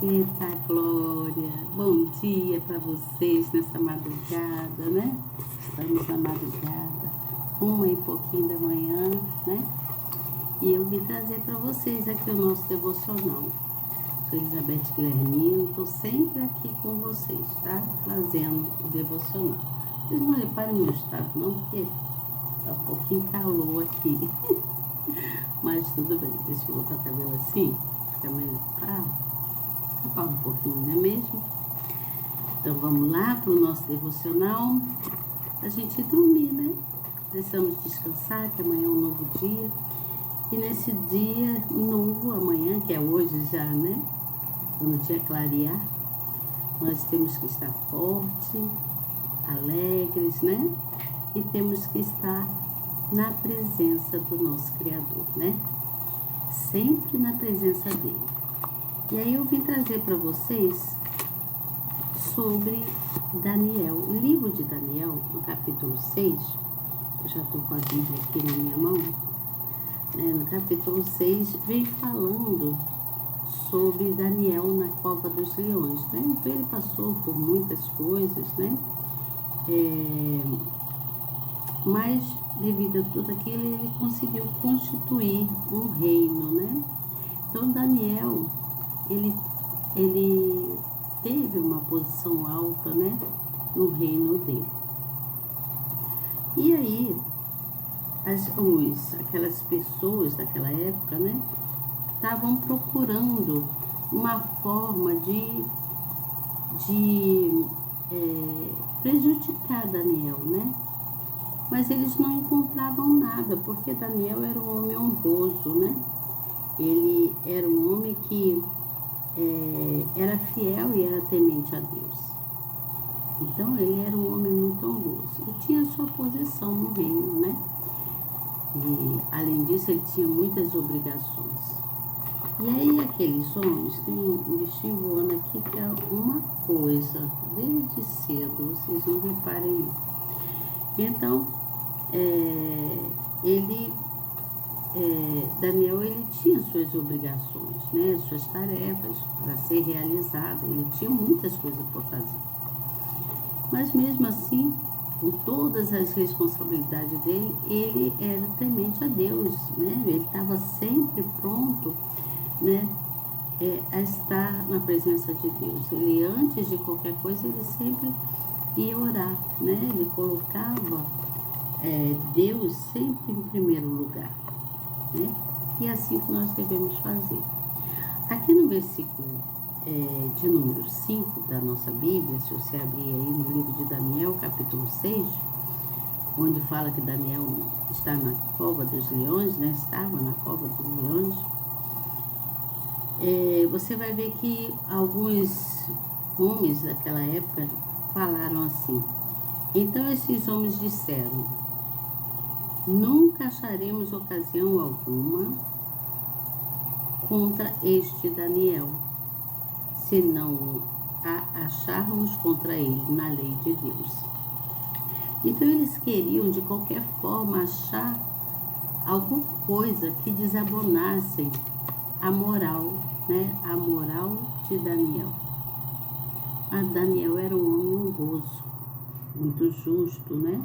Eita glória! Bom dia para vocês nessa madrugada, né? Estamos na madrugada, 1h pouquinho da manhã, né? E eu vim trazer para vocês aqui o nosso devocional. Sou Elizabeth Guilhermino, estou sempre aqui com vocês, tá? Trazendo o devocional. Vocês não reparem no meu estado não, porque tá um pouquinho calor aqui. Mas tudo bem, deixa eu botar o cabelo assim, fica melhor para um pouquinho, não é mesmo? Então vamos lá para o nosso devocional, a gente dormir, né? Precisamos descansar, que amanhã é um novo dia. E nesse dia novo, amanhã, que é hoje já, né? Quando o dia clarear, nós temos que estar fortes, alegres, né? E temos que estar na presença do nosso Criador, né? Sempre na presença dele. E aí eu vim trazer para vocês sobre Daniel, o livro de Daniel, no capítulo 6, eu já estou com a Bíblia aqui na minha mão, né? No capítulo 6 vem falando sobre Daniel na cova dos leões, né? Então ele passou por muitas coisas, né? Mas devido a tudo aquilo ele conseguiu constituir um reino, né? Então Daniel ele teve uma posição alta, né, no reino dele. E aí, aquelas pessoas daquela época, né, estavam procurando uma forma de prejudicar Daniel, né? Mas eles não encontravam nada, porque Daniel era um homem honroso, né? Ele era um homem que era fiel e era temente a Deus. Então ele era um homem muito honroso e tinha sua posição no reino, né? E além disso ele tinha muitas obrigações. E aí aqueles homens, tem um bichinho voando aqui que é uma coisa, desde cedo, vocês não reparem. Então Daniel ele tinha suas obrigações, né, suas tarefas para ser realizada, ele tinha muitas coisas por fazer. Mas mesmo assim, com todas as responsabilidades dele, ele era temente a Deus, né? Ele estava sempre pronto, né, a estar na presença de Deus. Ele, antes de qualquer coisa, ele sempre ia orar, né? Ele colocava Deus sempre em primeiro lugar, né? E é assim que nós devemos fazer. Aqui no versículo de número 5 da nossa Bíblia, se você abrir aí no livro de Daniel, capítulo 6, onde fala que Daniel está na cova dos leões, né? Estava na cova dos leões, você vai ver que alguns homens daquela época falaram assim: então esses homens disseram, nunca acharemos ocasião alguma contra este Daniel, se não a acharmos contra ele na lei de Deus. Então eles queriam de qualquer forma achar alguma coisa que desabonasse a moral, né? A moral de Daniel. Daniel era um homem honroso, muito justo, né?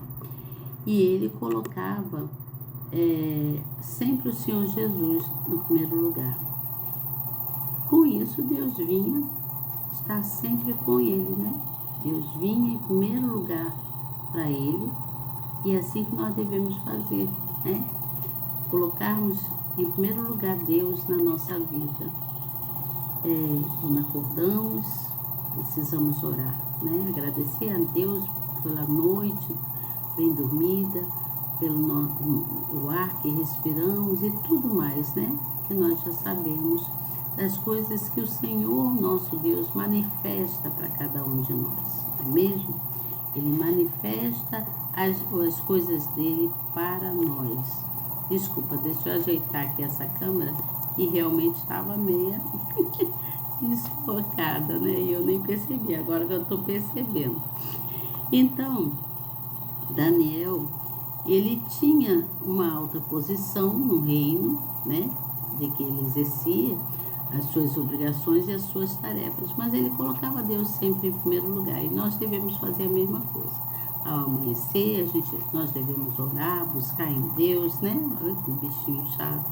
E ele colocava sempre o Senhor Jesus no primeiro lugar. Com isso, Deus vinha estar sempre com ele, né? Deus vinha em primeiro lugar para ele, e é assim que nós devemos fazer, né? Colocarmos em primeiro lugar Deus na nossa vida. Quando acordamos, precisamos orar, né? Agradecer a Deus pela noite bem dormida, pelo o ar que respiramos e tudo mais, né? Que nós já sabemos das coisas que o Senhor, nosso Deus, manifesta para cada um de nós, não é mesmo? Ele manifesta as coisas dele para nós. Desculpa, deixa eu ajeitar aqui essa câmera, que realmente estava meia desfocada, né? E eu nem percebi, agora que eu estou percebendo. Então, Daniel, ele tinha uma alta posição no reino, né, de que ele exercia, as suas obrigações e as suas tarefas, mas ele colocava Deus sempre em primeiro lugar, e nós devemos fazer a mesma coisa. Ao amanhecer, nós devemos orar, buscar em Deus, né? Olha que bichinho chato.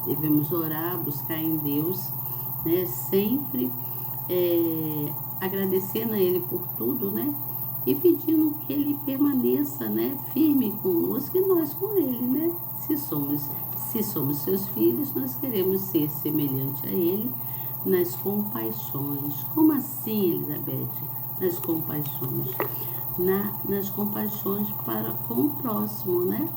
Devemos orar, buscar em Deus, né? Sempre agradecendo a Ele por tudo, né? E pedindo que Ele permaneça, né? Firme conosco e nós com Ele, né? Se somos seus filhos, nós queremos ser semelhante a Ele nas compaixões. Como assim, Elizabeth? Nas compaixões. Nas compaixões para com o próximo, né?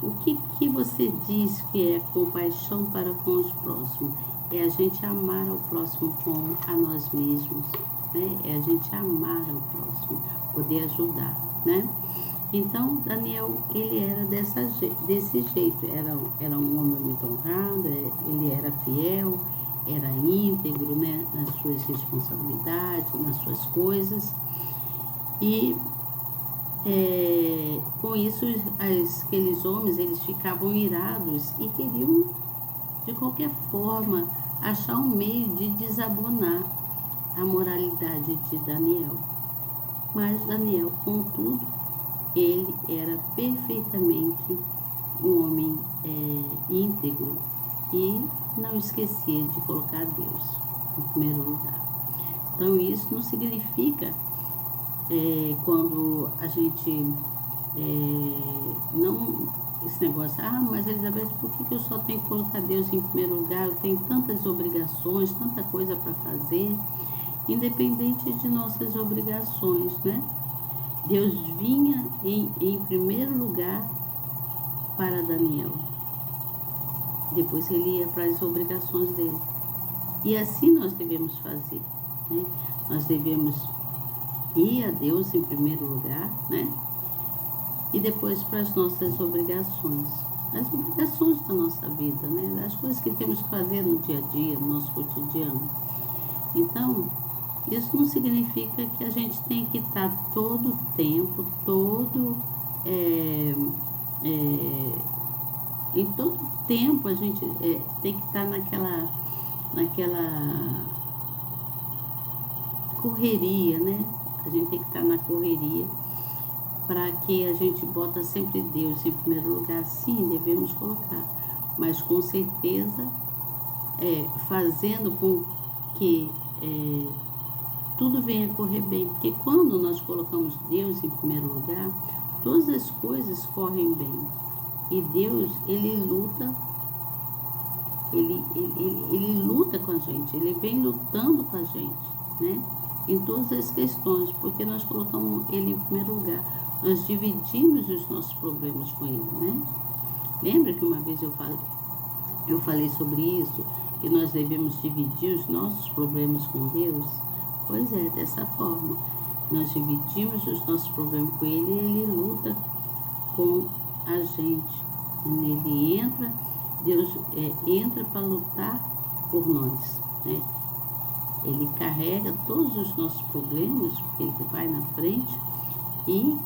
O que você diz que é compaixão para com os próximos? É a gente amar ao próximo como a nós mesmos, né? É a gente amar ao próximo, poder ajudar, né? Então, Daniel, ele era desse jeito, era um homem muito honrado, ele era fiel, era íntegro, né? Nas suas responsabilidades, nas suas coisas. E com isso, aqueles homens, eles ficavam irados e queriam, de qualquer forma, achar um meio de desabonar a moralidade de Daniel. Mas Daniel, contudo, ele era perfeitamente um homem íntegro e não esquecia de colocar Deus em primeiro lugar. Então, isso não significa quando a gente não... Esse negócio, mas Elizabeth, por que eu só tenho que colocar Deus em primeiro lugar? Eu tenho tantas obrigações, tanta coisa para fazer, independente de nossas obrigações, né? Deus vinha em primeiro lugar para Daniel. Depois ele ia para as obrigações dele. E assim nós devemos fazer, né? Nós devemos ir a Deus em primeiro lugar, né? E depois para as nossas obrigações. As obrigações da nossa vida, né? As coisas que temos que fazer no dia a dia, no nosso cotidiano. Então, isso não significa que a gente tem que estar todo o tempo, em todo tempo a gente tem que estar naquela correria, né? A gente tem que estar na correria para que a gente bota sempre Deus em primeiro lugar. Sim, devemos colocar, mas com certeza fazendo com que tudo venha correr bem, porque quando nós colocamos Deus em primeiro lugar, todas as coisas correm bem. E Deus, ele luta com a gente, ele vem lutando com a gente, né? Em todas as questões, porque nós colocamos ele em primeiro lugar. Nós dividimos os nossos problemas com ele, né? Lembra que uma vez eu falei sobre isso, que nós devemos dividir os nossos problemas com Deus? Pois é, dessa forma. Nós dividimos os nossos problemas com Ele e Ele luta com a gente. Ele entra, Deus entra para lutar por nós, né? Ele carrega todos os nossos problemas, porque Ele vai na frente e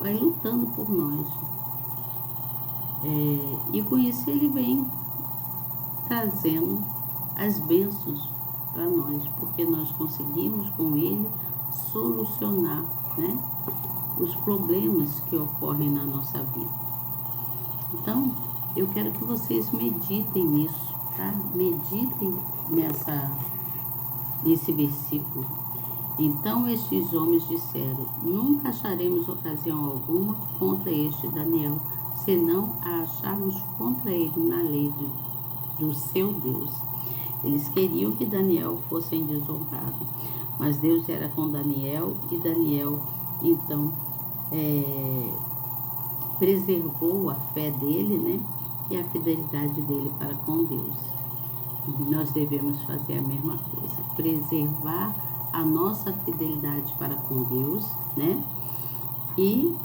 vai lutando por nós. E com isso Ele vem trazendo as bênçãos para nós, porque nós conseguimos com Ele solucionar, né, os problemas que ocorrem na nossa vida. Então, eu quero que vocês meditem nisso, tá? Meditem nesse versículo. Então estes homens disseram: nunca acharemos ocasião alguma contra este Daniel, senão a acharmos contra ele na lei do seu Deus. Eles queriam que Daniel fosse desonrado, mas Deus era com Daniel, e Daniel, então, preservou a fé dele, né? E a fidelidade dele para com Deus. Nós devemos fazer a mesma coisa, preservar a nossa fidelidade para com Deus, né? E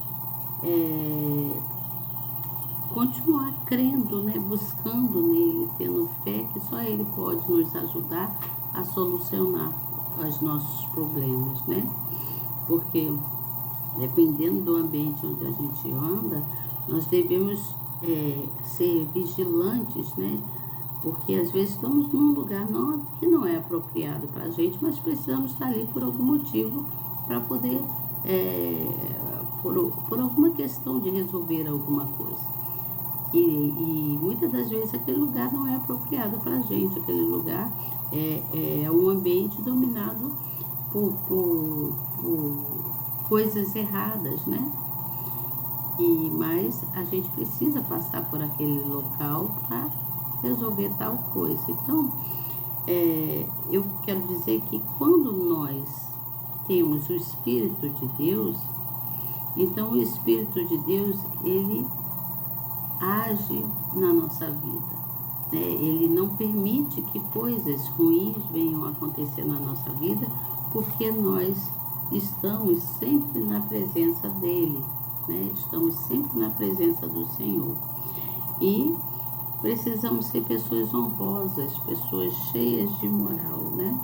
continuar crendo, né? Buscando nele, tendo fé que só ele pode nos ajudar a solucionar os nossos problemas, né? Porque dependendo do ambiente onde a gente anda, nós devemos ser vigilantes, né? Porque às vezes estamos num lugar que não é apropriado para a gente, mas precisamos estar ali por algum motivo para poder, por alguma questão de resolver alguma coisa. E muitas das vezes aquele lugar não é apropriado para a gente, aquele lugar é um ambiente dominado por coisas erradas, né? Mas a gente precisa passar por aquele local para resolver tal coisa. Então, eu quero dizer que quando nós temos o Espírito de Deus, então o Espírito de Deus, ele age na nossa vida, né? Ele não permite que coisas ruins venham a acontecer na nossa vida, porque nós estamos sempre na presença dele, né? Estamos sempre na presença do Senhor. E precisamos ser pessoas honrosas, pessoas cheias de moral, né?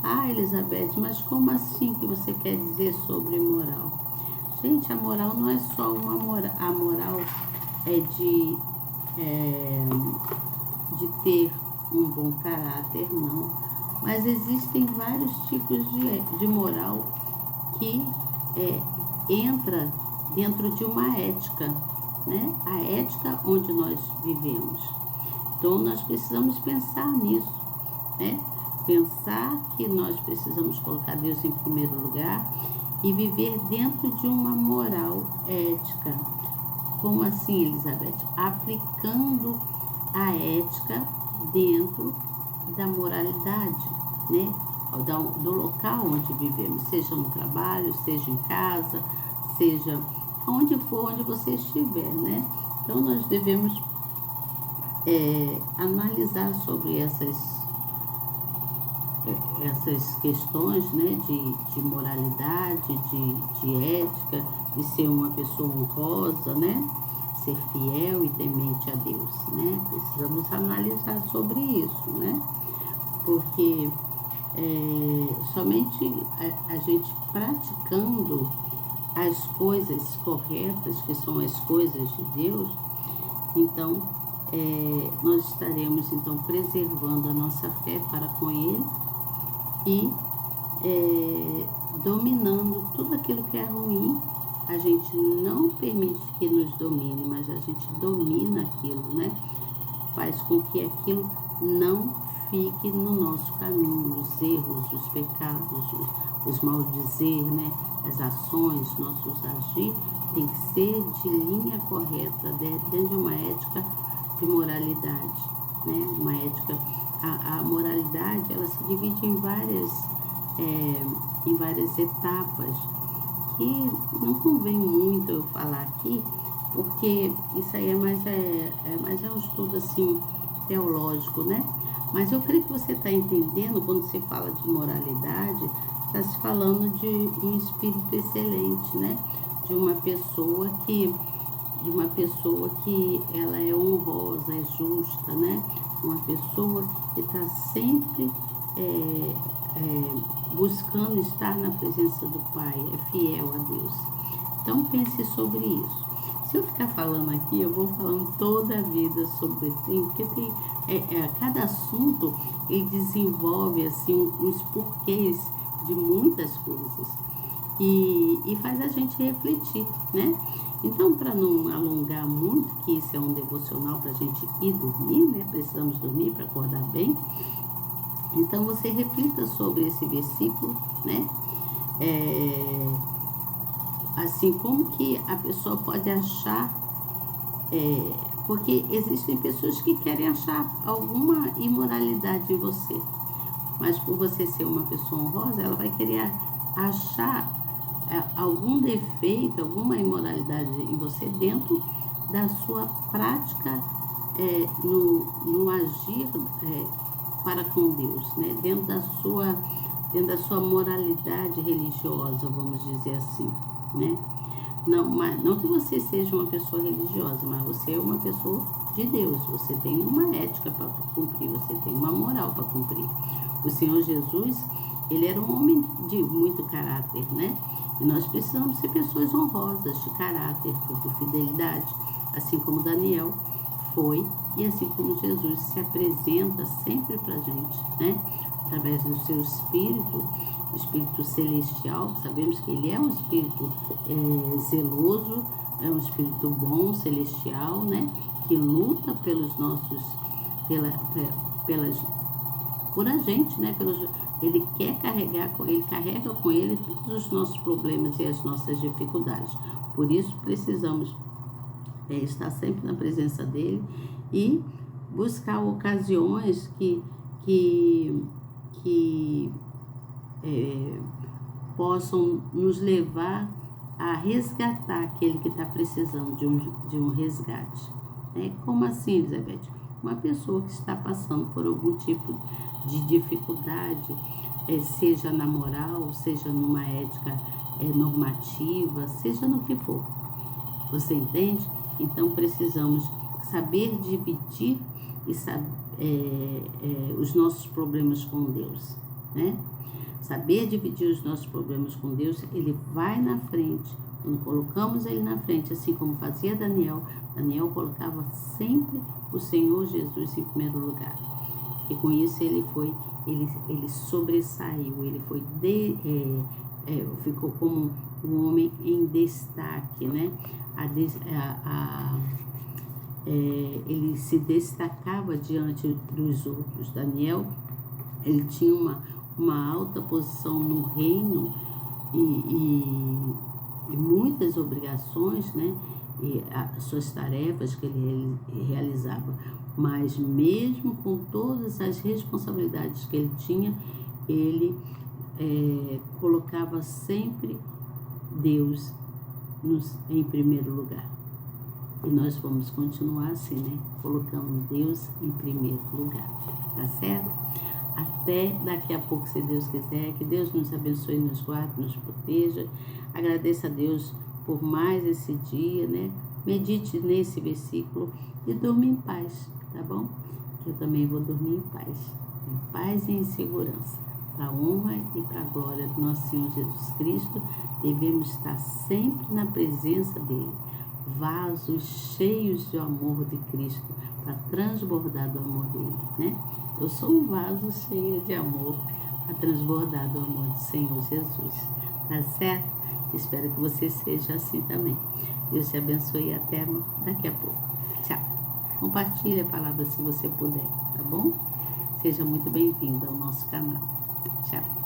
Ah, Elizabeth, mas como assim que você quer dizer sobre moral? Gente, a moral não é só uma moral, a moral é de ter um bom caráter, não. Mas existem vários tipos de moral que entra dentro de uma ética, né? A ética onde nós vivemos. Então, nós precisamos pensar nisso, né? Pensar que nós precisamos colocar Deus em primeiro lugar e viver dentro de uma moral ética. Como assim, Elizabeth? Aplicando a ética dentro da moralidade, né? Do local onde vivemos, seja no trabalho, seja em casa, seja onde for, onde você estiver, né? Então, nós devemos analisar sobre essas questões, né, de moralidade, de ética, de ser uma pessoa honrosa, né, ser fiel e temente a Deus, né? Precisamos analisar sobre isso, né? Porque somente a gente praticando as coisas corretas, que são as coisas de Deus, então nós estaremos então preservando a nossa fé para com Ele e dominando tudo aquilo que é ruim. A gente não permite que nos domine, mas a gente domina aquilo, né? Faz com que aquilo não fique no nosso caminho, os erros, os pecados, os maldizer, né? As ações, nossos agir, tem que ser de linha correta, dentro de uma ética de moralidade, né? Uma ética, a moralidade, ela se divide em várias etapas, que não convém muito eu falar aqui, porque isso aí é mais um estudo assim teológico, né? Mas eu creio que você está entendendo, quando se fala de moralidade, está se falando de um espírito excelente, né? De uma pessoa que ela é honrosa, é justa, né? Uma pessoa que está sempre buscando estar na presença do Pai, é fiel a Deus. Então pense sobre isso. Se eu ficar falando aqui, eu vou falando toda a vida sobre, porque tem cada assunto ele desenvolve assim uns porquês de muitas coisas e faz a gente refletir, né? Então, para não alongar muito, que isso é um devocional para a gente ir dormir, né? Precisamos dormir para acordar bem. Então, você reflita sobre esse versículo, né? Assim, como que a pessoa pode achar, porque existem pessoas que querem achar alguma imoralidade em você, mas por você ser uma pessoa honrosa, ela vai querer achar algum defeito, alguma imoralidade em você dentro da sua prática, no agir para com Deus, né? Dentro da sua moralidade religiosa, vamos dizer assim, né? Não que você seja uma pessoa religiosa, mas você é uma pessoa de Deus, você tem uma ética para cumprir, você tem uma moral para cumprir. O Senhor Jesus, ele era um homem de muito caráter, né? E nós precisamos ser pessoas honrosas, de caráter, de fidelidade, assim como Daniel foi, e assim como Jesus se apresenta sempre para a gente, né? Através do seu Espírito celestial, sabemos que ele é um Espírito zeloso, é um Espírito bom, celestial, né? Que luta pelos nossos, pelas, por a gente, né? Ele carrega com ele todos os nossos problemas e as nossas dificuldades. Por isso precisamos estar sempre na presença dele e buscar ocasiões que possam nos levar a resgatar aquele que está precisando de um resgate. Como assim, Elizabeth? Uma pessoa que está passando por algum tipo de dificuldade, seja na moral, seja numa ética normativa, seja no que for. Você entende? Então precisamos saber dividir os nossos problemas com Deus, né? Saber dividir os nossos problemas com Deus, ele vai na frente. Quando colocamos ele na frente, assim como fazia Daniel colocava sempre o Senhor Jesus em primeiro lugar. E com isso ele sobressaiu, ele ficou como um homem em destaque, né? Ele se destacava diante dos outros. Daniel, ele tinha uma alta posição no reino e muitas obrigações, né? E as suas tarefas que ele realizava, mas mesmo com todas as responsabilidades que ele tinha, ele colocava sempre Deus em primeiro lugar. E nós vamos continuar assim, né? Colocando Deus em primeiro lugar, tá certo? Até daqui a pouco, se Deus quiser. Que Deus nos abençoe, nos guarde, nos proteja. Agradeça a Deus por mais esse dia, né? Medite nesse versículo e durma em paz, tá bom? Que eu também vou dormir em paz e em segurança. Para a honra e para a glória do nosso Senhor Jesus Cristo, devemos estar sempre na presença dele. Vasos cheios de amor de Cristo, para transbordar do amor dele, né? Eu sou um vaso cheio de amor, para transbordar do amor do Senhor Jesus, tá certo? Espero que você seja assim também. Deus te abençoe e até daqui a pouco. Tchau. Compartilhe a palavra se você puder, tá bom? Seja muito bem-vindo ao nosso canal. Tchau.